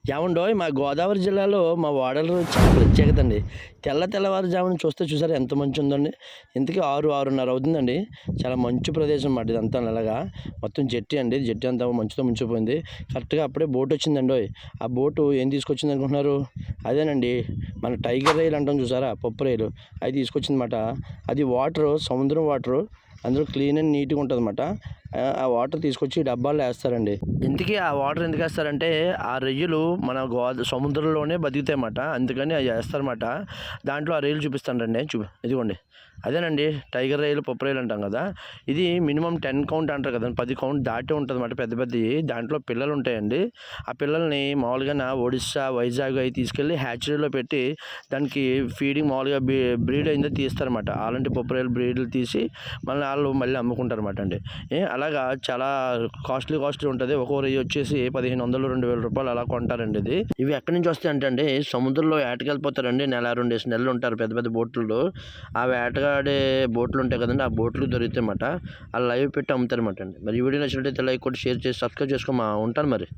ఏవండోయ్ మా గోదావరి జిల్లాలో మా వాడలు చాలా ప్రత్యేకత అండి. తెల్లవారుజామున చూసారా ఎంత మంచుందండి. ఇంతకీ 6:30 అవుతుందండి. చాలా మంచు ప్రదేశం మాట ఇదంతా ఇలాగా. మొత్తం జెట్టి అండి. జెట్టి అంతా మంచుతో ముంచిపోయింది. కరెక్ట్‌గా అప్పుడే బోటొచ్చిందండోయ్. ఆ బోటు ఏం తీసుకొచ్చిందనుకుంటున్నారు? అదేనండి మన టైగర్ రొయ్యలు అంటాం చూసారా? పప్పు రొయ్యలు అయి తీసుకొచ్చిందన్నమాట. అది వాటరు సముద్రం వాటరు. అందులో క్లీన్ అండ్ నీట్‌గా ఉంటదన్నమాట. ఆ వాటర్ తీసుకొచ్చి డబ్బాల్లో ఏస్తారండి. ఇంతకీ ఆ వాటర్ ఎందుకేస్తారంటే, ఆ రొయ్యలు మన సముద్రంలోనే బతుకుతాయన్నమాట. అందుకని అయి ఏస్తారన్నమాట. దాంట్లో ఆ రొయ్యలు చూపిస్తానండి. ఇదిగోండి. అదేనండి టైగర్ రొయ్యలు, పప్పు రొయ్యలు అంటాం కదా! ఇది మినిమమ్ 10 కౌంట్ అంటారు కదండీ! 10 కౌంట్ దాటే ఉంటదన్నమాట పెద్ద పెద్దయి. దాంట్లో పిల్లలుంటాయండి. ఆ పిల్లల్ని మామూలుగాన ఒడిస్సా, వైజాగ్ అయి తీసుకెళ్ళి హ్యాచరీలో పెట్టి దానికి ఫీడింగ్ మామూలుగా బ్రీడ్ అయిందో తీస్తారన్నమాట. అలాంటి పప్పు రొయ్యలు బ్రీడ్‌లు తీసి ఆళ్ళు మళ్ళీ అమ్ముకుంటారన్నమాట అండి. అలాగా చాలా కాస్ట్లీ ఉంటది. ఒక్కో రొయ్య వచ్చేసి 1500, 2000 రూపాయలు అలా కొంటారండి ఇది. ఇవి ఎక్కడి నుంచి వస్తాయంటే అండి సముద్రంలో వేటకెళ్ళిపోతారండి. నెల, 2 నెలలు ఉంటారు పెద్ద పెద్ద బోట్లలో. ఆ వేటగాడే బోట్లు ఉంటాయి కదండీ! ఆ బోట్లు దొరుకుతాయన్నమాట. ఆళ్ళు లైవ్ పెట్టి అమ్ముతారన్నమాట అండి. మరి ఈ వీడియో నచ్చినట్లయితే లైక్ కొట్టి, షేర్ చేసి, సబ్స్క్రైబ్ ఉంటాను మరి.